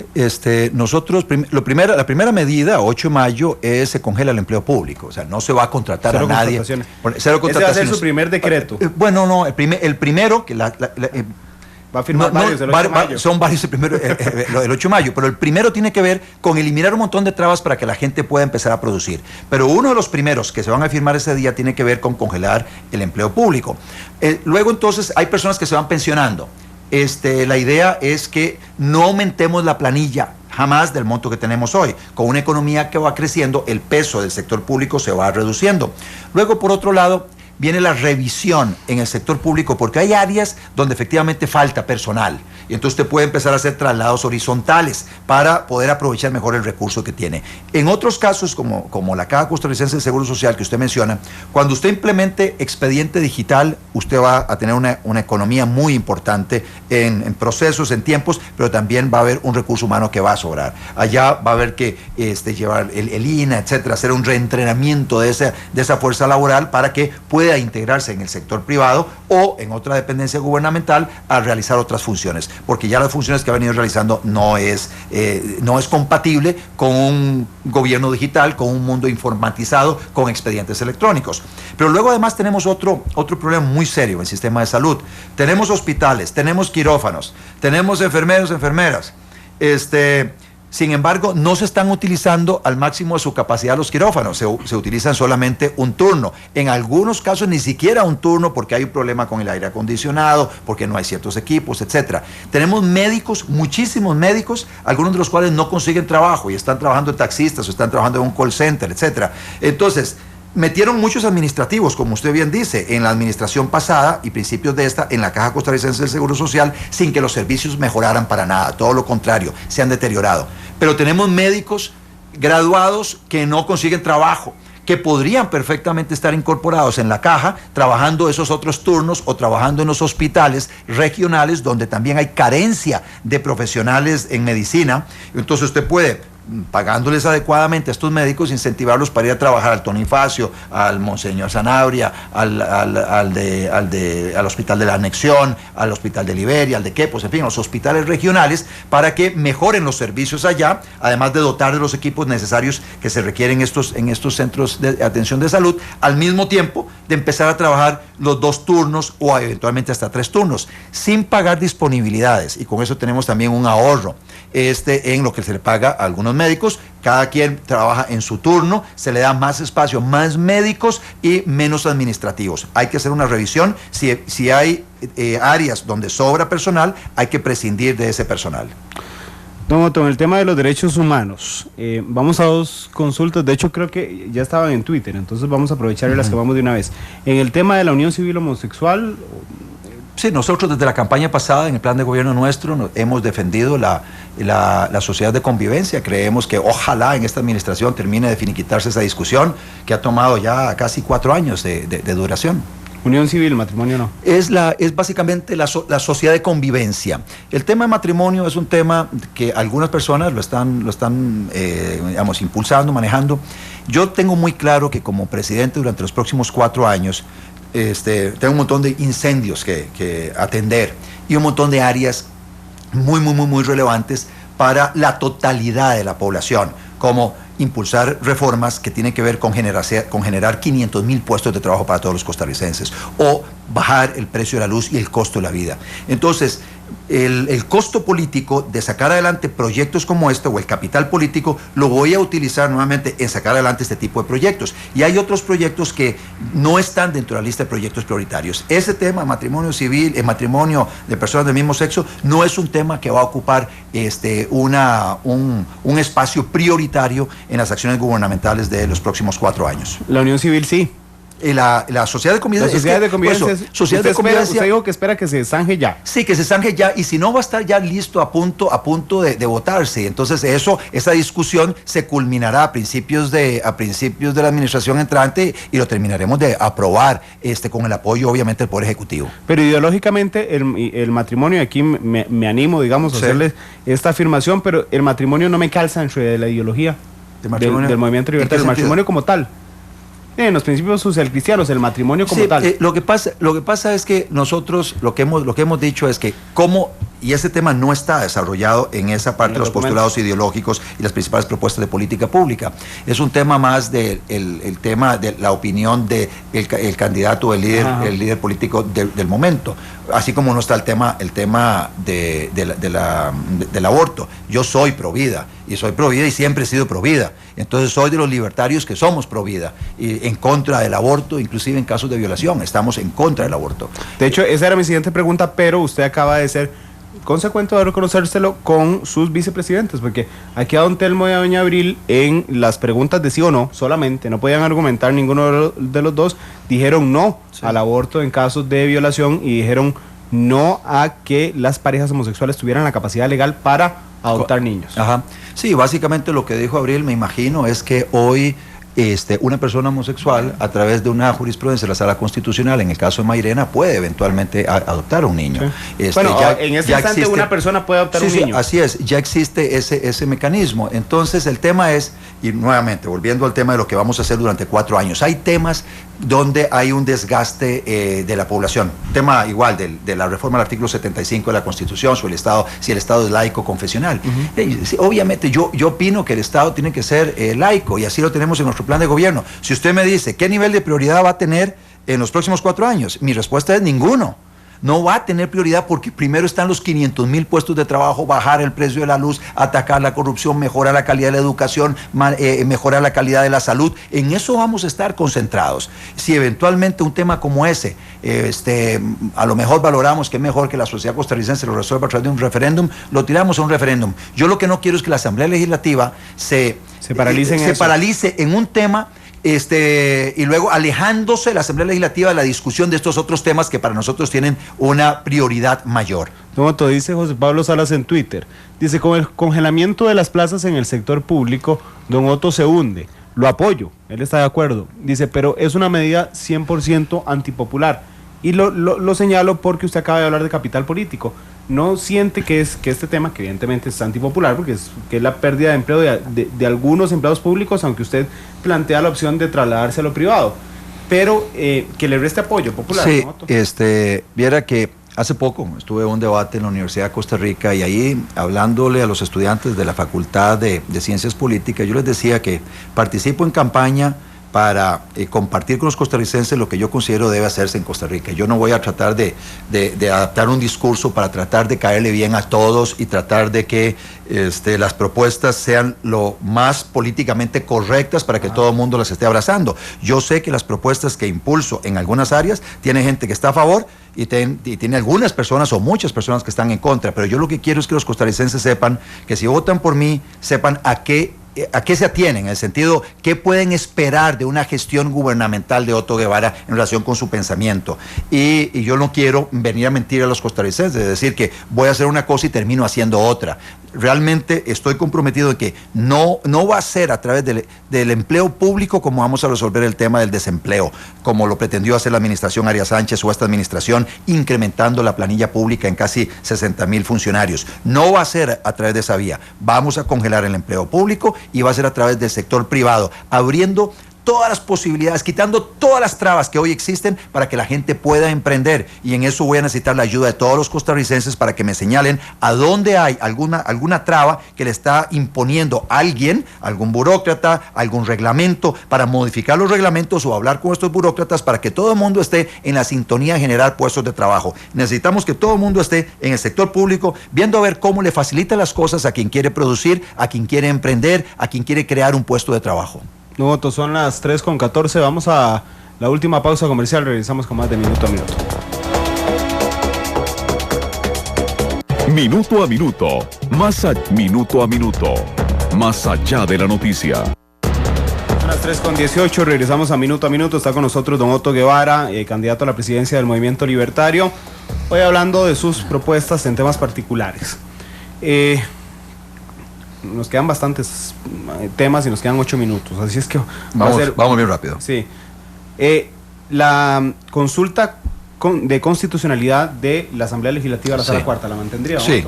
S2: Nosotros, la primera medida, 8 de mayo, se congela el empleo público. O sea, no se va a contratar a nadie. Cero contrataciones.
S1: Ese va a ser su primer decreto.
S2: Bueno, no, el primero, que
S1: va a firmar varios el 8 de mayo.
S2: Son varios el 8 de mayo, pero el primero tiene que ver con eliminar un montón de trabas para que la gente pueda empezar a producir. Pero uno de los primeros que se van a firmar ese día tiene que ver con congelar el empleo público. Luego entonces hay personas que se van pensionando. La idea es que no aumentemos la planilla jamás del monto que tenemos hoy. Con una economía que va creciendo, el peso del sector público se va reduciendo. Luego, por otro lado, viene la revisión en el sector público, porque hay áreas donde efectivamente falta personal, y entonces usted puede empezar a hacer traslados horizontales para poder aprovechar mejor el recurso que tiene. En otros casos, como la Caja Costarricense de Seguro Social que usted menciona, cuando usted implemente expediente digital, usted va a tener una economía muy importante en procesos, en tiempos, pero también va a haber un recurso humano que va a sobrar. Allá va a haber que llevar el INA, etcétera, hacer un reentrenamiento de esa fuerza laboral para que pueda integrarse en el sector privado o en otra dependencia gubernamental a realizar otras funciones, porque ya las funciones que ha venido realizando no es compatible con un gobierno digital, con un mundo informatizado, con expedientes electrónicos. Pero luego además tenemos otro problema muy serio en el sistema de salud. Tenemos hospitales, tenemos quirófanos, tenemos enfermeros, enfermeras. Sin embargo, no se están utilizando al máximo de su capacidad los quirófanos, se utilizan solamente un turno. En algunos casos ni siquiera un turno, porque hay un problema con el aire acondicionado, porque no hay ciertos equipos, etcétera. Tenemos médicos, muchísimos médicos, algunos de los cuales no consiguen trabajo y están trabajando de taxistas o están trabajando en un call center, etcétera. Entonces, metieron muchos administrativos, como usted bien dice, en la administración pasada y principios de esta, en la Caja Costarricense del Seguro Social, sin que los servicios mejoraran para nada. Todo lo contrario, se han deteriorado. Pero tenemos médicos graduados que no consiguen trabajo, que podrían perfectamente estar incorporados en la caja, trabajando esos otros turnos o trabajando en los hospitales regionales donde también hay carencia de profesionales en medicina. Entonces usted puede pagándoles adecuadamente a estos médicos, incentivarlos para ir a trabajar al Tonifacio, al Monseñor Sanabria, al Hospital de la Anexión, al Hospital de Liberia, al de Quepos, en fin, los hospitales regionales, para que mejoren los servicios allá, además de dotar de los equipos necesarios que se requieren en estos centros de atención de salud, al mismo tiempo de empezar a trabajar los 2 turnos o eventualmente hasta 3 turnos, sin pagar disponibilidades, y con eso tenemos también un ahorro en lo que se le paga a algunos médicos. Cada quien trabaja en su turno, se le da más espacio, más médicos y menos administrativos. Hay que hacer una revisión, si hay áreas donde sobra personal, hay que prescindir de ese personal.
S1: Don Otto, en el tema de los derechos humanos, vamos a 2 consultas, de hecho creo que ya estaban en Twitter, entonces vamos a aprovechar y las que vamos de una vez. En el tema de la unión civil homosexual...
S2: Sí, nosotros desde la campaña pasada, en el plan de gobierno nuestro, hemos defendido la sociedad de convivencia. Creemos que ojalá en esta administración termine de finiquitarse esa discusión que ha tomado ya casi 4 años de duración.
S1: Unión civil, matrimonio no.
S2: Es básicamente la sociedad de convivencia. El tema de matrimonio es un tema que algunas personas lo están impulsando, manejando. Yo tengo muy claro que como presidente durante los próximos 4 años, tengo un montón de incendios que atender y un montón de áreas muy relevantes para la totalidad de la población, como impulsar reformas que tienen que ver con generar 500,000 puestos de trabajo para todos los costarricenses, o bajar el precio de la luz y el costo de la vida. Entonces, el costo político de sacar adelante proyectos como este, o el capital político, lo voy a utilizar nuevamente en sacar adelante este tipo de proyectos. Y hay otros proyectos que no están dentro de la lista de proyectos prioritarios. Ese tema, matrimonio civil, matrimonio de personas del mismo sexo, no es un tema que va a ocupar un espacio prioritario en las acciones gubernamentales de los próximos 4 años.
S1: La unión civil sí.
S2: La sociedad de convivencia.
S1: La sociedad de convivencia. Usted dijo que espera que se zanje ya.
S2: Sí, que se zanje ya, y si no va a estar ya listo a punto de votarse. Entonces esa discusión se culminará a principios de la administración entrante, y lo terminaremos de aprobar con el apoyo obviamente del Poder Ejecutivo.
S1: Pero ideológicamente el matrimonio, aquí me animo, digamos, a hacerle esta afirmación, pero el matrimonio no me calza entre la ideología del movimiento libertario, el matrimonio como tal. En los principios socialcristianos, el matrimonio como tal.
S2: Lo que pasa es que nosotros lo que hemos dicho es que y ese tema no está desarrollado en esa parte de los postulados ideológicos y las principales propuestas de política pública. Es un tema más del tema de la opinión del candidato, el líder político del momento. Así como no está el tema del aborto. Yo soy pro vida y siempre he sido pro vida. Entonces soy de los libertarios que somos pro vida y en contra del aborto, inclusive en casos de violación. Estamos en contra del aborto.
S1: De hecho, esa era mi siguiente pregunta, pero usted acaba de ser consecuente de reconocérselo con sus vicepresidentes, porque aquí a don Telmo y a doña Abril, en las preguntas de sí o no, solamente, no podían argumentar ninguno de los dos, dijeron no al aborto en casos de violación y dijeron no a que las parejas homosexuales tuvieran la capacidad legal para adoptar niños.
S2: Ajá. Sí, básicamente lo que dijo Abril, me imagino, es que hoy una persona homosexual, a través de una jurisprudencia de la Sala Constitucional, en el caso de Mayrena, puede eventualmente adoptar a un niño.
S1: Sí. En ese instante una persona puede adoptar un niño.
S2: Así es, ya existe ese mecanismo. Entonces el tema es, y nuevamente, volviendo al tema de lo que vamos a hacer durante 4 años, hay temas donde hay un desgaste de la población. Tema igual de la reforma del artículo 75 de la Constitución, si el Estado es laico confesional. Obviamente yo opino que el Estado tiene que ser laico, y así lo tenemos en nuestro plan de gobierno. Si usted me dice qué nivel de prioridad va a tener en los próximos 4 años, mi respuesta es ninguno. No va a tener prioridad, porque primero están los 500,000 puestos de trabajo, bajar el precio de la luz, atacar la corrupción, mejorar la calidad de la educación, mejorar la calidad de la salud. En eso vamos a estar concentrados. Si eventualmente un tema como ese, a lo mejor valoramos que es mejor que la sociedad costarricense lo resuelva a través de un referéndum, lo tiramos a un referéndum. Yo lo que no quiero es que la Asamblea Legislativa se paralice en un tema, y luego alejándose la Asamblea Legislativa de la discusión de estos otros temas que para nosotros tienen una prioridad mayor.
S1: Don Otto, dice José Pablo Salas en Twitter, dice: con el congelamiento de las plazas en el sector público, don Otto se hunde. Lo apoyo, él está de acuerdo. Dice, pero es una medida 100% antipopular. Y lo señalo porque usted acaba de hablar de capital político. ¿no siente que este tema, que evidentemente es antipopular, porque que es la pérdida de empleo de algunos empleados públicos, aunque usted plantea la opción de trasladarse a lo privado, pero que le reste apoyo popular?
S2: Sí,
S1: ¿no?
S2: viera que hace poco estuve en un debate en la Universidad de Costa Rica y ahí, hablándole a los estudiantes de la Facultad de Ciencias Políticas, yo les decía que participo en campaña para compartir con los costarricenses lo que yo considero debe hacerse en Costa Rica. Yo no voy a tratar de adaptar un discurso para tratar de caerle bien a todos y tratar de que las propuestas sean lo más políticamente correctas para que todo el mundo las esté abrazando. Yo sé que las propuestas que impulso en algunas áreas tiene gente que está a favor y tiene algunas personas o muchas personas que están en contra, pero yo lo que quiero es que los costarricenses sepan que si votan por mí, sepan a qué se atienen, en el sentido, qué pueden esperar de una gestión gubernamental de Otto Guevara en relación con su pensamiento. Y yo no quiero venir a mentir a los costarricenses, es decir, que voy a hacer una cosa y termino haciendo otra. Realmente estoy comprometido en que no va a ser a través del empleo público como vamos a resolver el tema del desempleo, como lo pretendió hacer la administración Arias Sánchez o esta administración, incrementando la planilla pública en casi 60,000 funcionarios. No va a ser a través de esa vía. Vamos a congelar el empleo público y va a ser a través del sector privado, abriendo todas las posibilidades, quitando todas las trabas que hoy existen para que la gente pueda emprender, y en eso voy a necesitar la ayuda de todos los costarricenses para que me señalen a dónde hay alguna traba que le está imponiendo alguien, algún burócrata, algún reglamento, para modificar los reglamentos o hablar con estos burócratas para que todo el mundo esté en la sintonía de generar puestos de trabajo. Necesitamos que todo el mundo esté en el sector público viendo a ver cómo le facilita las cosas a quien quiere producir, a quien quiere emprender, a quien quiere crear un puesto de trabajo.
S1: No, son las 3:14, vamos a la última pausa comercial, regresamos con más de Minuto a Minuto.
S3: Minuto a Minuto, Minuto a Minuto, más allá de la noticia.
S1: Son las 3:18, regresamos a Minuto, está con nosotros don Otto Guevara, candidato a la presidencia del Movimiento Libertario, hoy hablando de sus propuestas en temas particulares. Nos quedan bastantes temas y nos quedan 8 minutos, así es que
S2: vamos bien rápido.
S1: Sí. La consulta de constitucionalidad de la Asamblea Legislativa de la Sala Cuarta, ¿la mantendría?
S2: Sí,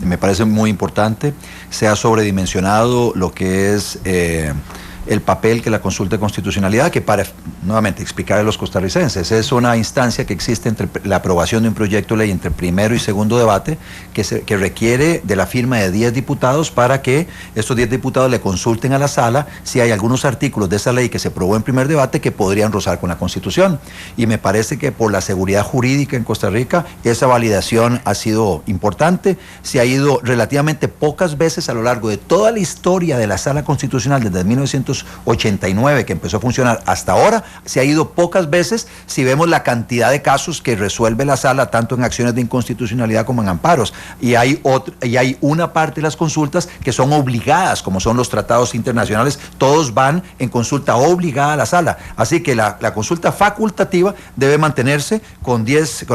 S2: me parece muy importante. Se ha sobredimensionado lo que es el papel que la consulta de constitucionalidad, que para, nuevamente, explicar a los costarricenses, es una instancia que existe entre la aprobación de un proyecto de ley entre primero y segundo debate, que requiere de la firma de 10 diputados para que estos 10 diputados le consulten a la sala si hay algunos artículos de esa ley que se aprobó en primer debate que podrían rozar con la Constitución. Y me parece que por la seguridad jurídica en Costa Rica, esa validación ha sido importante. Se ha ido relativamente pocas veces a lo largo de toda la historia de la Sala Constitucional desde 1989 que empezó a funcionar hasta ahora, se ha ido pocas veces si vemos la cantidad de casos que resuelve la sala, tanto en acciones de inconstitucionalidad como en amparos. Y hay una parte de las consultas que son obligadas, como son los tratados internacionales, todos van en consulta obligada a la sala. Así que la consulta facultativa debe mantenerse con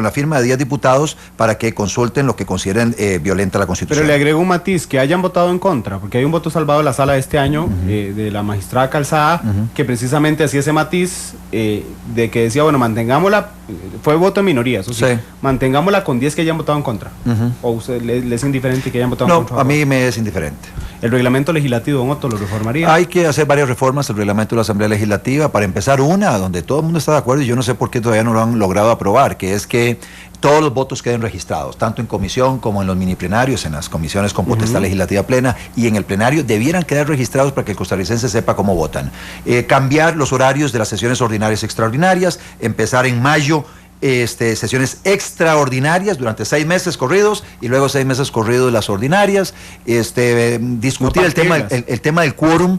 S2: la firma de 10 diputados para que consulten lo que consideren violenta la Constitución.
S1: Pero le agrego un matiz, que hayan votado en contra, porque hay un voto salvado de la sala este año, de la magistrada Calzada, que precisamente hacía ese matiz de que decía, bueno, mantengámosla, fue voto en minoría, eso sí, mantengámosla con 10 que hayan votado en contra. ¿O usted le es indiferente que hayan votado en contra?
S2: No, a mí me es indiferente.
S1: ¿El reglamento legislativo, don Otto, lo reformaría?
S2: Hay que hacer varias reformas al reglamento de la Asamblea Legislativa. Para empezar, una donde todo el mundo está de acuerdo y yo no sé por qué todavía no lo han logrado aprobar, que es que todos los votos queden registrados, tanto en comisión como en los mini plenarios, en las comisiones con potestad legislativa plena y en el plenario, debieran quedar registrados para que el costarricense sepa cómo votan. Cambiar los horarios de las sesiones ordinarias y extraordinarias, empezar en mayo sesiones extraordinarias durante 6 meses corridos y luego 6 meses corridos de las ordinarias, discutir el tema del quórum.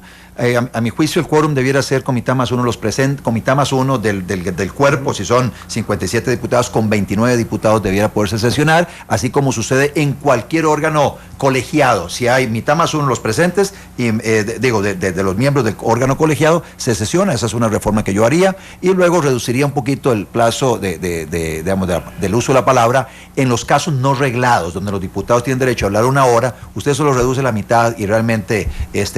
S2: A mi juicio el quórum debiera ser comitá más uno del cuerpo, si son 57 diputados, con 29 diputados debiera poderse sesionar, así como sucede en cualquier órgano colegiado. Si hay mitad más uno los presentes, y de los miembros del órgano colegiado, se sesiona. Esa es una reforma que yo haría, y luego reduciría un poquito el plazo del uso de la palabra en los casos no reglados, donde los diputados tienen derecho a hablar 1 hora, usted solo reduce la mitad y realmente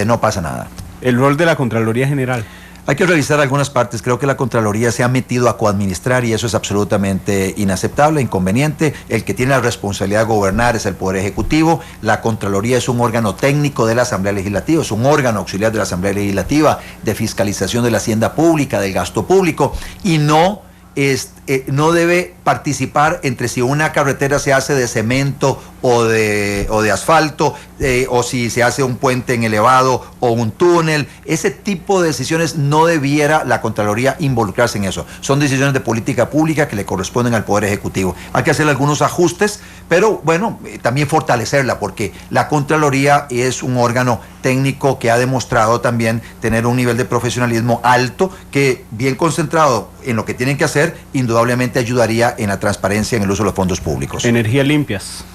S2: no pasa nada.
S1: El rol de la Contraloría General.
S2: Hay que revisar algunas partes. Creo que la Contraloría se ha metido a coadministrar y eso es absolutamente inaceptable, inconveniente. El que tiene la responsabilidad de gobernar es el Poder Ejecutivo. La Contraloría es un órgano técnico de la Asamblea Legislativa, es un órgano auxiliar de la Asamblea Legislativa de fiscalización de la hacienda pública, del gasto público, y no debe participar entre si una carretera se hace de cemento o de asfalto, o si se hace un puente en elevado o un túnel. Ese tipo de decisiones no debiera la Contraloría involucrarse en eso. Son decisiones de política pública que le corresponden al Poder Ejecutivo. Hay que hacer algunos ajustes, pero bueno, también fortalecerla, porque la Contraloría es un órgano técnico que ha demostrado también tener un nivel de profesionalismo alto, que bien concentrado en lo que tienen que hacer, indudablemente ayudaría en la transparencia en el uso de los fondos públicos.
S1: Energías limpias.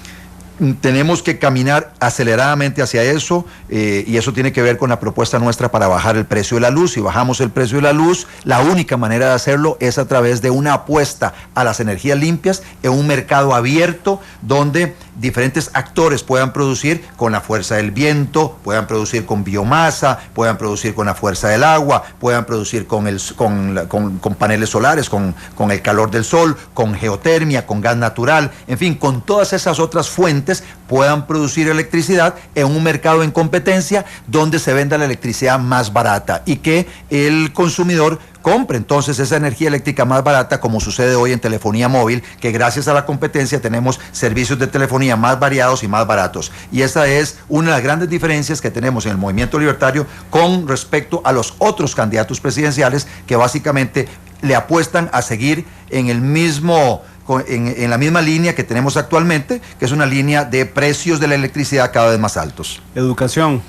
S2: Tenemos que caminar aceleradamente hacia eso, y eso tiene que ver con la propuesta nuestra para bajar el precio de la luz. Si bajamos el precio de la luz, la única manera de hacerlo es a través de una apuesta a las energías limpias en un mercado abierto donde diferentes actores puedan producir con la fuerza del viento, puedan producir con biomasa, puedan producir con la fuerza del agua, puedan producir con paneles solares, con el calor del sol, con geotermia, con gas natural, en fin, con todas esas otras fuentes puedan producir electricidad en un mercado en competencia donde se venda la electricidad más barata y que el consumidor compre entonces esa energía eléctrica más barata, como sucede hoy en telefonía móvil, que gracias a la competencia tenemos servicios de telefonía más variados y más baratos. Y esa es una de las grandes diferencias que tenemos en el movimiento libertario con respecto a los otros candidatos presidenciales que básicamente le apuestan a seguir en el mismo... En la misma línea que tenemos actualmente, que es una línea de precios de la electricidad cada vez más altos.
S1: Educación.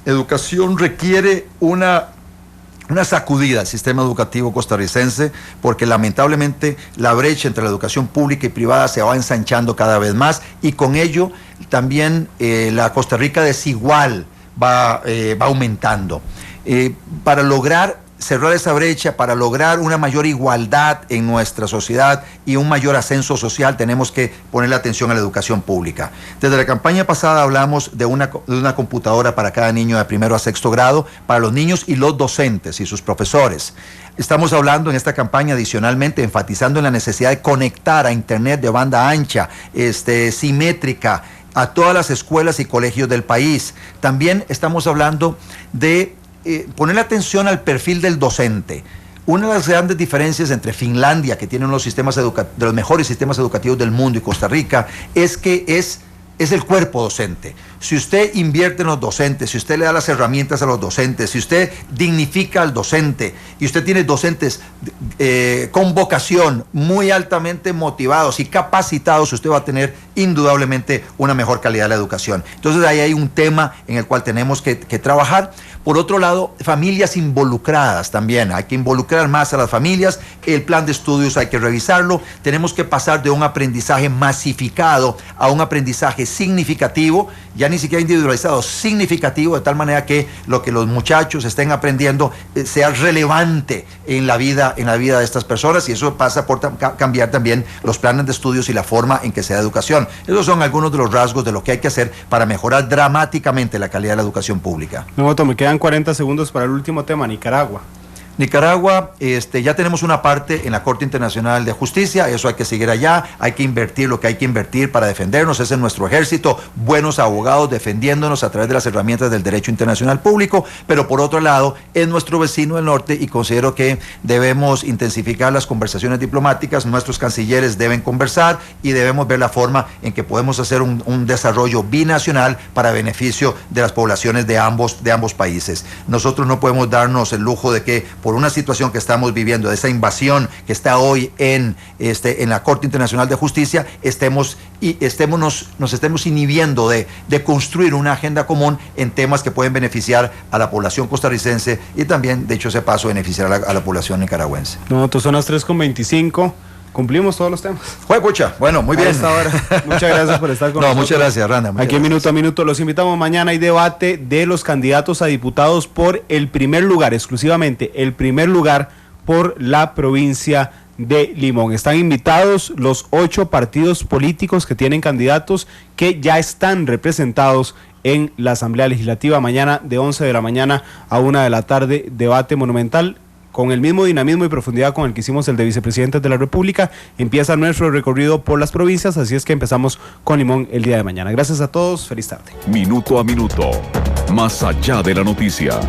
S2: Educación requiere una sacudida al sistema educativo costarricense, porque lamentablemente la brecha entre la educación pública y privada se va ensanchando cada vez más, y con ello también la Costa Rica desigual va aumentando. Para lograr cerrar esa brecha, para lograr una mayor igualdad en nuestra sociedad y un mayor ascenso social, tenemos que ponerle atención a la educación pública. Desde la campaña pasada hablamos de una computadora para cada niño de primero a sexto grado, para los niños y los docentes y sus profesores. Estamos hablando en esta campaña adicionalmente, enfatizando en la necesidad de conectar a internet de banda ancha, simétrica, a todas las escuelas y colegios del país. También estamos hablando de ponerle atención al perfil del docente. Una de las grandes diferencias entre Finlandia, que tiene uno de los mejores sistemas educativos del mundo, y Costa Rica, es que es el cuerpo docente. Si usted invierte en los docentes, si usted le da las herramientas a los docentes, si usted dignifica al docente y usted tiene docentes con vocación, muy altamente motivados y capacitados, usted va a tener indudablemente una mejor calidad de la educación. Entonces ahí hay un tema en el cual tenemos que trabajar. Por otro lado, familias involucradas también. Hay que involucrar más a las familias. El plan de estudios hay que revisarlo. Tenemos que pasar de un aprendizaje masificado a un aprendizaje significativo, ya ni siquiera individualizado, significativo, de tal manera que lo que los muchachos estén aprendiendo sea relevante en la vida de estas personas, y eso pasa por cambiar también los planes de estudios y la forma en que se da educación. Esos son algunos de los rasgos de lo que hay que hacer para mejorar dramáticamente la calidad de la educación pública.
S1: Me quedan 40 segundos para el último tema, Nicaragua.
S2: Nicaragua, ya tenemos una parte en la Corte Internacional de Justicia, eso hay que seguir allá, hay que invertir lo que hay que invertir para defendernos, ese es nuestro ejército, buenos abogados defendiéndonos a través de las herramientas del derecho internacional público, pero por otro lado, es nuestro vecino del norte y considero que debemos intensificar las conversaciones diplomáticas, nuestros cancilleres deben conversar y debemos ver la forma en que podemos hacer un desarrollo binacional para beneficio de las poblaciones de ambos países. Nosotros no podemos darnos el lujo de que por una situación que estamos viviendo, de esa invasión que está hoy en la Corte Internacional de Justicia, nos estemos inhibiendo de construir una agenda común en temas que pueden beneficiar a la población costarricense y también, de hecho, ese paso beneficiar a la población nicaragüense.
S1: Nosotros son las 3:25. Cumplimos todos los temas.
S2: Bueno, muy bien.
S1: Hasta ahora. Muchas gracias por estar con nosotros.
S2: Muchas gracias, Randa.
S1: Aquí en Minuto a Minuto los invitamos. Mañana hay debate de los candidatos a diputados por el primer lugar, exclusivamente el primer lugar por la provincia de Limón. Están invitados los 8 partidos políticos que tienen candidatos que ya están representados en la Asamblea Legislativa. Mañana de 11 de la mañana a 1 de la tarde, debate monumental. con el mismo dinamismo y profundidad con el que hicimos el de vicepresidentes de la República. Empieza nuestro recorrido por las provincias, así es que empezamos con Limón el día de mañana. Gracias a todos, feliz tarde.
S3: Minuto a minuto, más allá de la noticia.